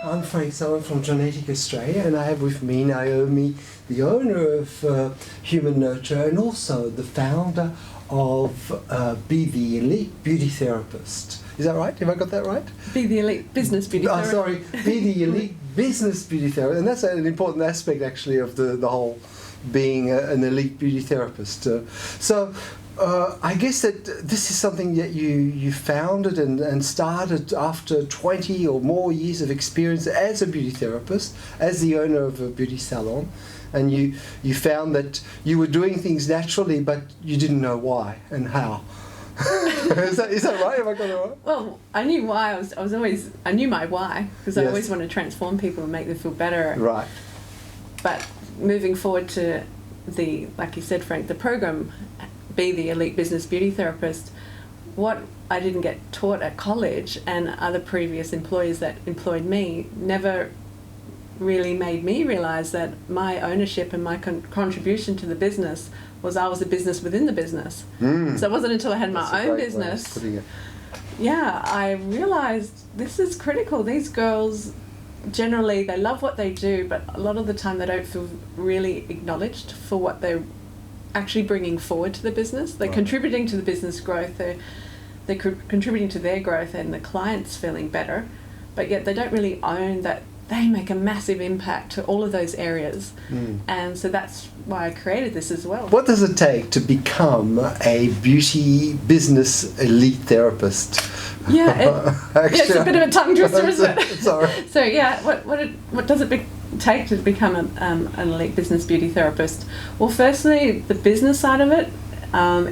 I'm Frank Sowen from Genetic Australia, and I have with me Naomi, the owner of Human Nurture, and also the founder of Be the Elite Beauty Therapist. Is that right? Have I got that right? Be the Elite Business Beauty Therapist. Sorry, Be the Elite Business Beauty Therapist, and that's an important aspect actually of the whole being an elite beauty therapist. I guess that this is something that you founded and started after 20 or more years of experience as a beauty therapist, as the owner of a beauty salon, and you found that you were doing things naturally, but you didn't know why and how. Is that right? Have I got it right? Well, I knew why. I knew my why, because I always want to transform people and make them feel better. Right. But moving forward to like you said, Frank, the program, Be the Elite Business Beauty Therapist, what I didn't get taught at college and other previous employers that employed me never really made me realise that my ownership and my contribution to the business was I was a business within the business. So it wasn't until I had my own business, I realised this is critical. These girls, generally, they love what they do, but a lot of the time they don't feel really acknowledged for what they're actually bringing forward to the business. They're contributing to the business growth, they're contributing to their growth and the clients feeling better, but yet they don't really own that they make a massive impact to all of those areas. And so that's why I created this as well. What does it take to become a beauty business elite therapist? It's a bit of a tongue twister, isn't it? Sorry. So what does it take to become an elite business beauty therapist? Well, firstly, the business side of it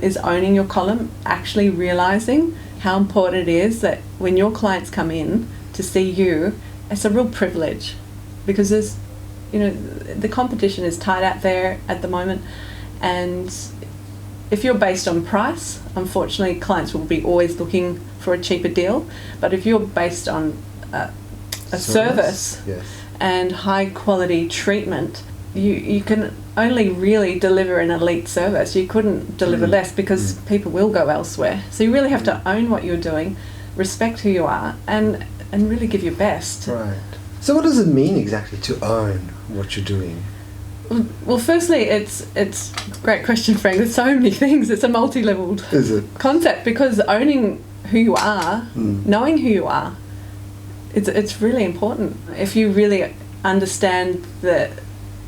is owning your column, actually realising how important it is that when your clients come in to see you, it's a real privilege, because there's, the competition is tight out there at the moment, and if you're based on price, unfortunately clients will be always looking for a cheaper deal. But if you're based on a service and high quality treatment, you can only really deliver an elite service. You couldn't deliver less, because people will go elsewhere. So you really have to own what you're doing, respect who you are, and really give your best. Right. So what does it mean exactly to own what you're doing? Well, firstly, it's a great question, Frank. There's so many things. It's a multi-leveled concept, because owning who you are, knowing who you are, it's really important. If you really understand that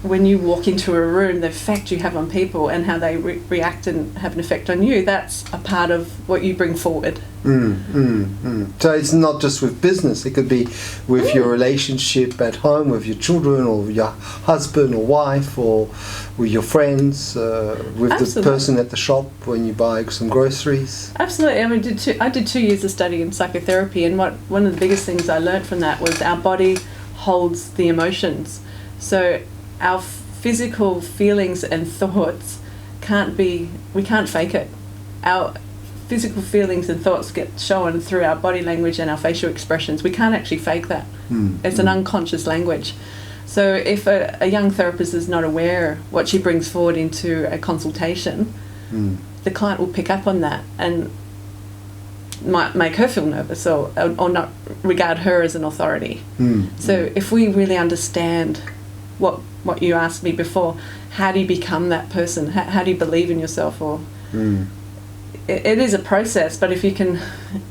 when you walk into a room, the effect you have on people and how they react and have an effect on you, that's a part of what you bring forward. So it's not just with business, it could be with your relationship at home, with your children, or with your husband or wife, or with your friends, with the person at the shop when you buy some groceries. Absolutely. I mean, I did 2 years of study in psychotherapy, and one of the biggest things I learnt from that was our body holds the emotions. So our physical feelings and thoughts we can't fake it. Our physical feelings and thoughts get shown through our body language and our facial expressions. We can't actually fake that. It's an unconscious language. So if a young therapist is not aware what she brings forward into a consultation, the client will pick up on that and might make her feel nervous or not regard her as an authority. So if we really understand what you asked me before, how do you become that person? How do you believe in yourself? Or it is a process, but if you can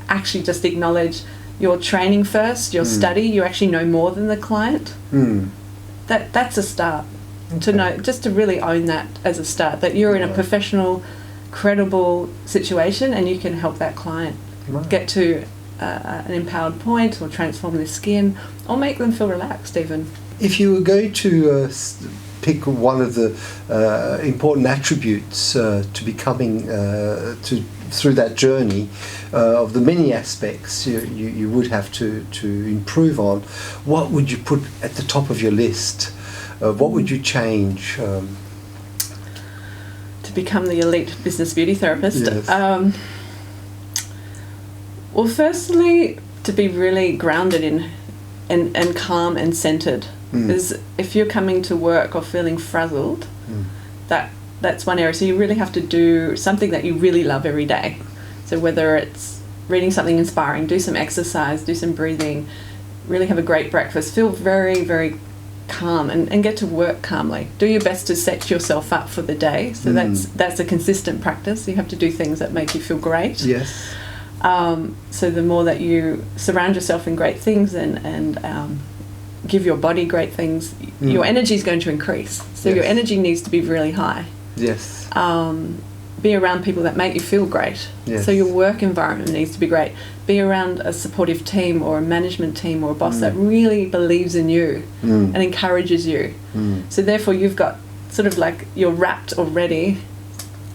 actually just acknowledge your training first, your study, you actually know more than the client. That's a start. To know, just to really own that as a start, that you're in a professional, credible situation, and you can help that client get to an empowered point, or transform their skin, or make them feel relaxed even. If you were going to pick one of the important attributes to becoming through that journey of the many aspects you would have to improve on, what would you put at the top of your list? What would you change? To become the elite business beauty therapist? Yes. Well, firstly, to be really grounded in and calm and centered. Because if you're coming to work or feeling frazzled, that's one area. So you really have to do something that you really love every day. So whether it's reading something inspiring, do some exercise, do some breathing, really have a great breakfast, feel very, very calm, and get to work calmly. Do your best to set yourself up for the day. So that's a consistent practice. You have to do things that make you feel great. Yes. So the more that you surround yourself in great things and give your body great things, your energy is going to increase. So your energy needs to be really high. Yes. Be around people that make you feel great. Yes. So your work environment needs to be great. Be around a supportive team or a management team or a boss that really believes in you and encourages you. So therefore you've got sort of like, you're wrapped already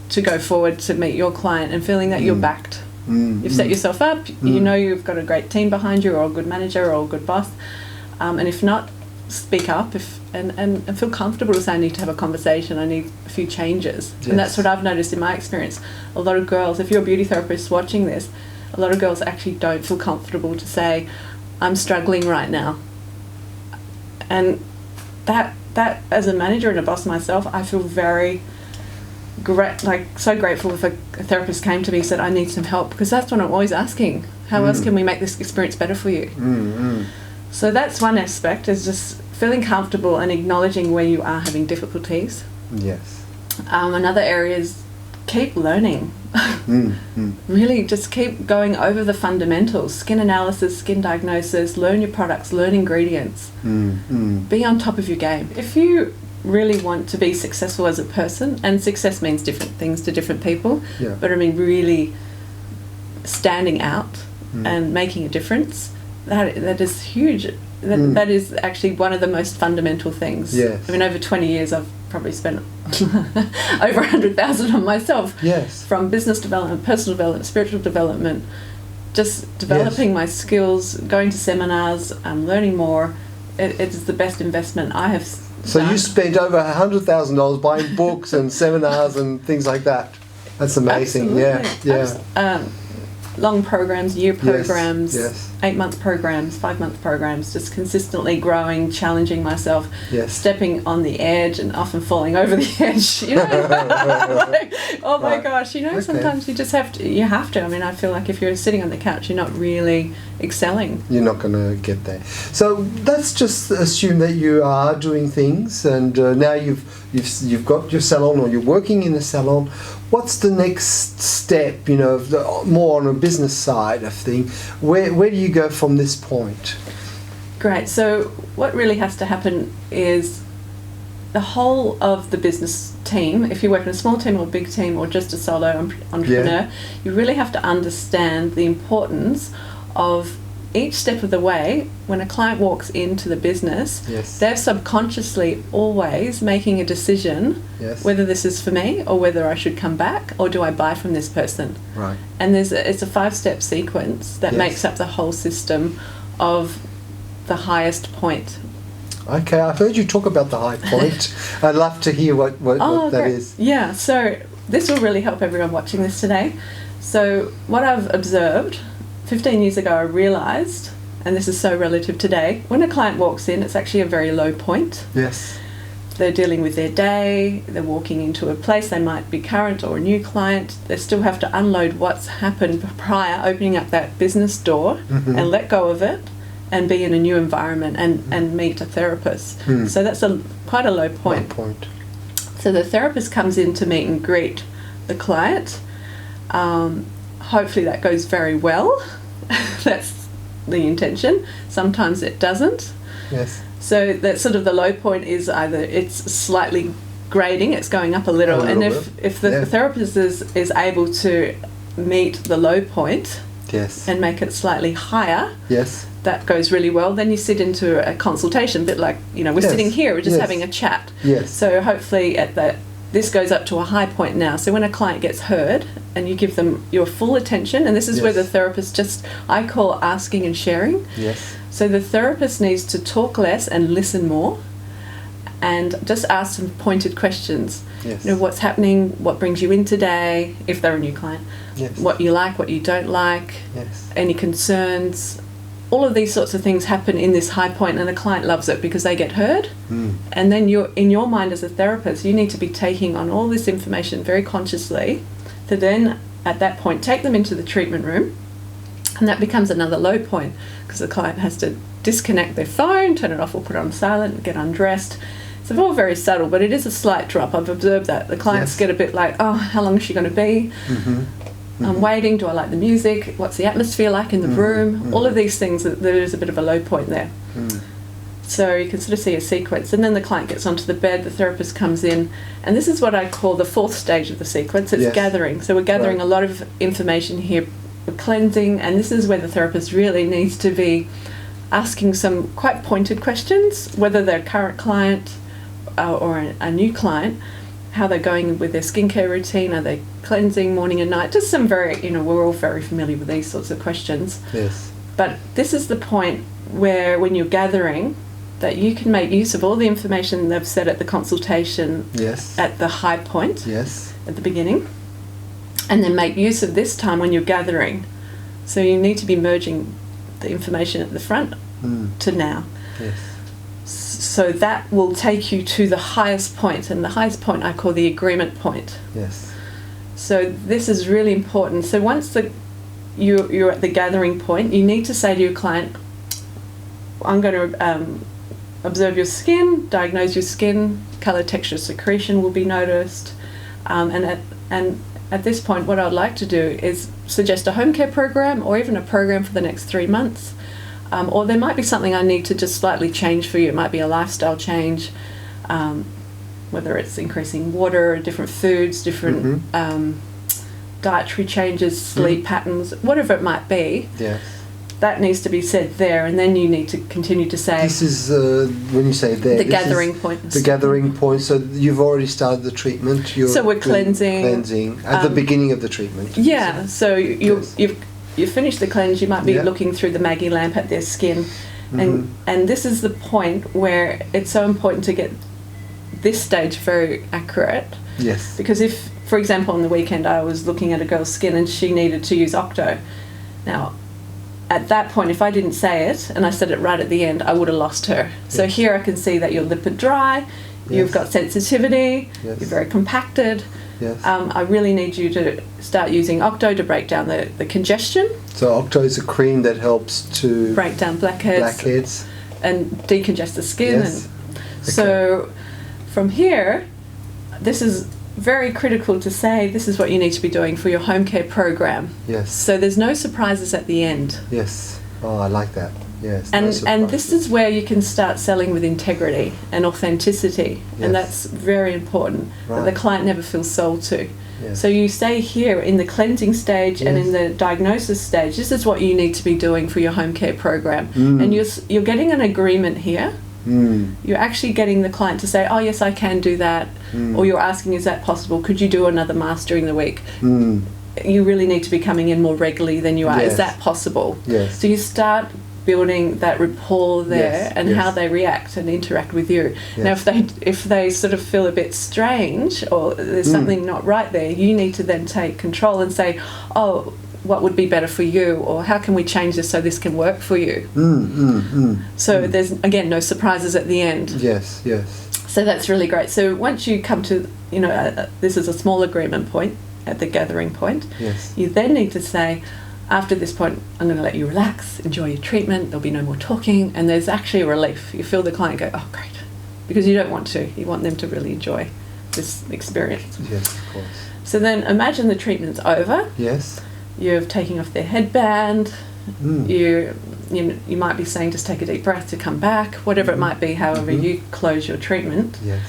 to go forward to meet your client and feeling that you're backed. You've set yourself up, you know you've got a great team behind you, or a good manager or a good boss. And if not, speak up and feel comfortable to say, I need to have a conversation, I need a few changes. Yes. And that's what I've noticed in my experience. A lot of girls, if you're a beauty therapist watching this, a lot of girls actually don't feel comfortable to say, I'm struggling right now. And that as a manager and a boss myself, I feel very so grateful if a therapist came to me and said, I need some help, because that's what I'm always asking. How else can we make this experience better for you? So that's one aspect, is just feeling comfortable and acknowledging where you are having difficulties. Yes. Another area is keep learning. Really just keep going over the fundamentals, skin analysis, skin diagnosis, learn your products, learn ingredients. Be on top of your game. If you really want to be successful as a person, and success means different things to different people, but I mean really standing out and making a difference, that is huge. That is actually one of the most fundamental things. Yes. I mean, over 20 years I've probably spent over 100,000 on myself. Yes. From business development, personal development, spiritual development, just developing my skills, going to seminars, learning more. It is the best investment I have So done. you spent over $100,000 buying books and seminars and things like that. That's amazing. Absolutely. Long programs, year programs, yes. 8-month programs, 5-month programs, just consistently growing, challenging myself, stepping on the edge and often falling over the edge, you know. Like, oh my gosh, you know, sometimes you just have to. I mean, I feel like if you're sitting on the couch, you're not really excelling. You're not going to get there. So let's just assume that you are doing things, and now you've got your salon, or you're working in a salon. What's the next step, you know, more on a business side of thing? Where do you go from this point? Great. So what really has to happen is the whole of the business team, if you work in a small team or big team or just a solo entrepreneur, you really have to understand the importance of each step of the way. When a client walks into the business, they're subconsciously always making a decision whether this is for me or whether I should come back, or do I buy from this person. Right. And it's a 5-step sequence that makes up the whole system of the highest point. Okay, I've heard you talk about the high point. I'd love to hear what that is. Yeah, so this will really help everyone watching this today. So what I've observed, 15 years ago I realised, and this is so relative today, when a client walks in, it's actually a very low point. Yes. They're dealing with their day, they're walking into a place, they might be current or a new client, they still have to unload what's happened prior, opening up that business door and let go of it and be in a new environment and meet a therapist. So that's quite a low point. Low point. So the therapist comes in to meet and greet the client. Hopefully that goes very well. That's the intention. Sometimes it doesn't. Yes. So that sort of the low point is either it's slightly grading, it's going up a little, and if the therapist is able to meet the low point and make it slightly higher, that goes really well. Then you sit into a consultation, a bit like, you know, we're sitting here, we're just having a chat. So hopefully this goes up to a high point now. So when a client gets heard and you give them your full attention, and this is where the therapist I call asking and sharing. So the therapist needs to talk less and listen more, and just ask some pointed questions. You know, what's happening, what brings you in today, if they're a new client, what you like, what you don't like, any concerns. All of these sorts of things happen in this high point, and the client loves it because they get heard. And then in your mind as a therapist, you need to be taking on all this information very consciously to then, at that point, take them into the treatment room. And that becomes another low point because the client has to disconnect their phone, turn it off or put it on silent, get undressed. It's all very subtle, but it is a slight drop. I've observed that. The clients get a bit like, oh, how long is she going to be? I'm waiting. Do I like the music? What's the atmosphere like in the room? All of these things, there is a bit of a low point there. So you can sort of see a sequence. And then the client gets onto the bed, the therapist comes in, and this is what I call the fourth stage of the sequence. It's gathering. So we're gathering a lot of information here, we're cleansing, and this is where the therapist really needs to be asking some quite pointed questions, whether they're a current client or a new client, how they're going with their skincare routine, are they cleansing morning and night, just some very, we're all very familiar with these sorts of questions. Yes. But this is the point where when you're gathering, that you can make use of all the information they've said at the consultation at the high point at the beginning, and then make use of this time when you're gathering. So you need to be merging the information at the front to now. Yes. So that will take you to the highest point, and the highest point I call the agreement point. Yes. So this is really important. So once you're at the gathering point, you need to say to your client, I'm going to observe your skin, diagnose your skin, colour, texture, secretion will be noticed, and at this point what I would like to do is suggest a home care program or even a program for the next 3 months. Or there might be something I need to just slightly change for you. It might be a lifestyle change, whether it's increasing water, different foods, different dietary changes, sleep patterns, whatever it might be. Yes. That needs to be said there, and then you need to continue to say... This is, when you say there... The gathering point. The gathering point. So you've already started the treatment. So we're cleansing. Cleansing at the beginning of the treatment. Yeah, so you've finished the cleanse, you might be looking through the Maggie lamp at their skin, and this is the point where it's so important to get this stage very accurate. Yes. Because if, for example, on the weekend I was looking at a girl's skin and she needed to use Octo. Now, at that point, if I didn't say it, and I said it right at the end, I would have lost her. Yes. So here I can see that your lip are dry, you've got sensitivity, you're very compacted. Yes. I really need you to start using Octo to break down the congestion. So Octo is a cream that helps to break down blackheads and decongest the skin. Yes. So from here, this is very critical to say this is what you need to be doing for your home care program. Yes. So there's no surprises at the end. Yes. Oh, I like that. Yes. And this is where you can start selling with integrity and authenticity, and that's very important. That the client never feels sold to. Yes. So you say here in the cleansing stage and in the diagnosis stage, this is what you need to be doing for your home care program, and you're getting an agreement here. You're actually getting the client to say, oh yes, I can do that, or you're asking, is that possible? Could you do another mask during the week? You really need to be coming in more regularly than you are. Is that possible? Yes. So you start building that rapport there and how they react and interact with you. Now if they sort of feel a bit strange or there's something not right there, you need to then take control and say, oh, what would be better for you, or how can we change this so this can work for you? So there's, again, no surprises at the end. Yes, yes. So that's really great. So once you come to, this is a small agreement point at the gathering point, you then need to say, after this point, I'm going to let you relax, enjoy your treatment, there'll be no more talking, and there's actually a relief. You feel the client go, oh, great. Because you don't want to. You want them to really enjoy this experience. Yes, of course. So then imagine the treatment's over. Yes. You're taking off their headband. You might be saying just take a deep breath to come back, whatever it might be, however you close your treatment. Yes.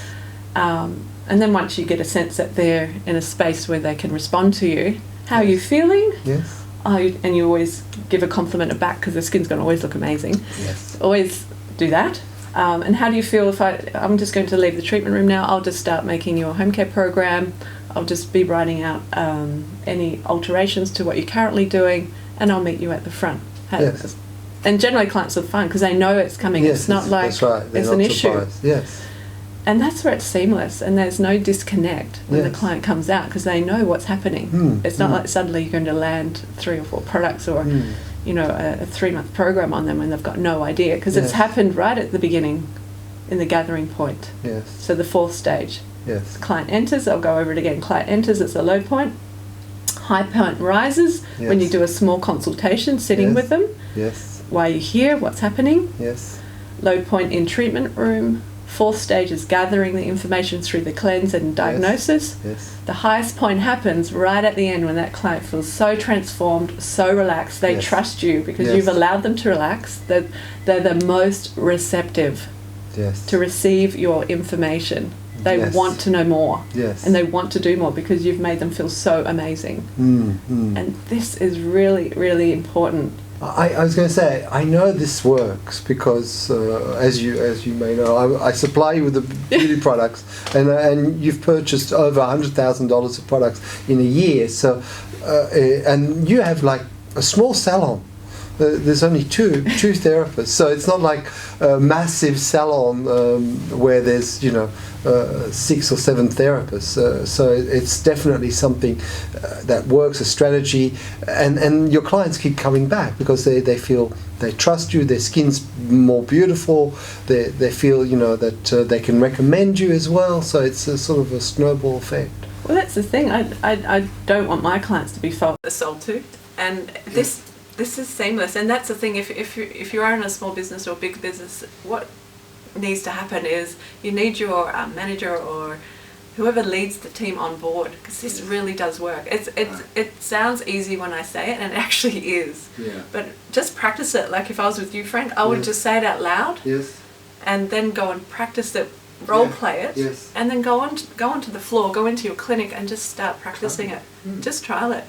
And then once you get a sense that they're in a space where they can respond to you, how are you feeling? Yes. And you always give a compliment back because the skin's going to always look amazing. Yes. Always do that. And how do you feel if I'm just going to leave the treatment room now, I'll just start making your home care program, I'll just be writing out any alterations to what you're currently doing, and I'll meet you at the front. Yes. And generally clients are fine because they know it's coming. Yes, it's not like that's right. it's an issue. Yes. And that's where it's seamless, and there's no disconnect when the client comes out because they know what's happening. It's not like suddenly you're going to land 3 or 4 products or a 3-month program on them and they've got no idea because it's happened right at the beginning in the gathering point. Yes. So the 4th stage. Yes. Client enters, I'll go over it again. Client enters, it's a low point. High point rises when you do a small consultation, sitting with them. Yes. While you hear what's happening. Yes. Low point in treatment room. Fourth stage is gathering the information through the cleanse and diagnosis. Yes. The highest point happens right at the end when that client feels so transformed, so relaxed. They trust you because you've allowed them to relax. They're the most receptive to receive your information. They want to know more. Yes. And they want to do more because you've made them feel so amazing. And this is really, really important. I was going to say, I know this works because, as you may know, I supply you with the beauty products, and you've purchased over $100,000 of products in a year. So, and you have like a small salon. There's only two therapists, so it's not like a massive salon where there's 6 or 7 therapists. So it's definitely something that works, a strategy, and your clients keep coming back because they feel they trust you. Their skin's more beautiful. They feel that they can recommend you as well. So it's a sort of a snowball effect. Well, that's the thing. I don't want my clients to be sold to, and this is seamless, and that's the thing. If you are in a small business or a big business, what needs to happen is you need your manager or whoever leads the team on board, because this really does work. It sounds easy when I say it, and it actually is. Yeah. But just practice it. Like if I was with you, Frank, I would just say it out loud. Yes. And then go and practice it, role play it. Yes. And then go onto the floor, go into your clinic, and just start practicing it. Just trial it.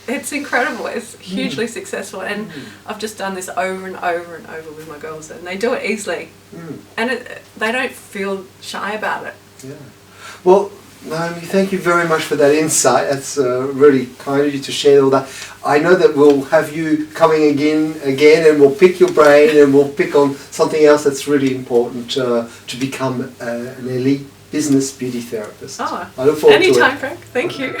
It's incredible. It's hugely successful, and I've just done this over and over and over with my girls, and they do it easily, and they don't feel shy about it. Yeah. Well, Naomi, thank you very much for that insight. That's really kind of you to share all that. I know that we'll have you coming again, and we'll pick your brain, and we'll pick on something else that's really important to become an elite business beauty therapist. Oh, I look forward to it. Anytime, Frank. Thank you.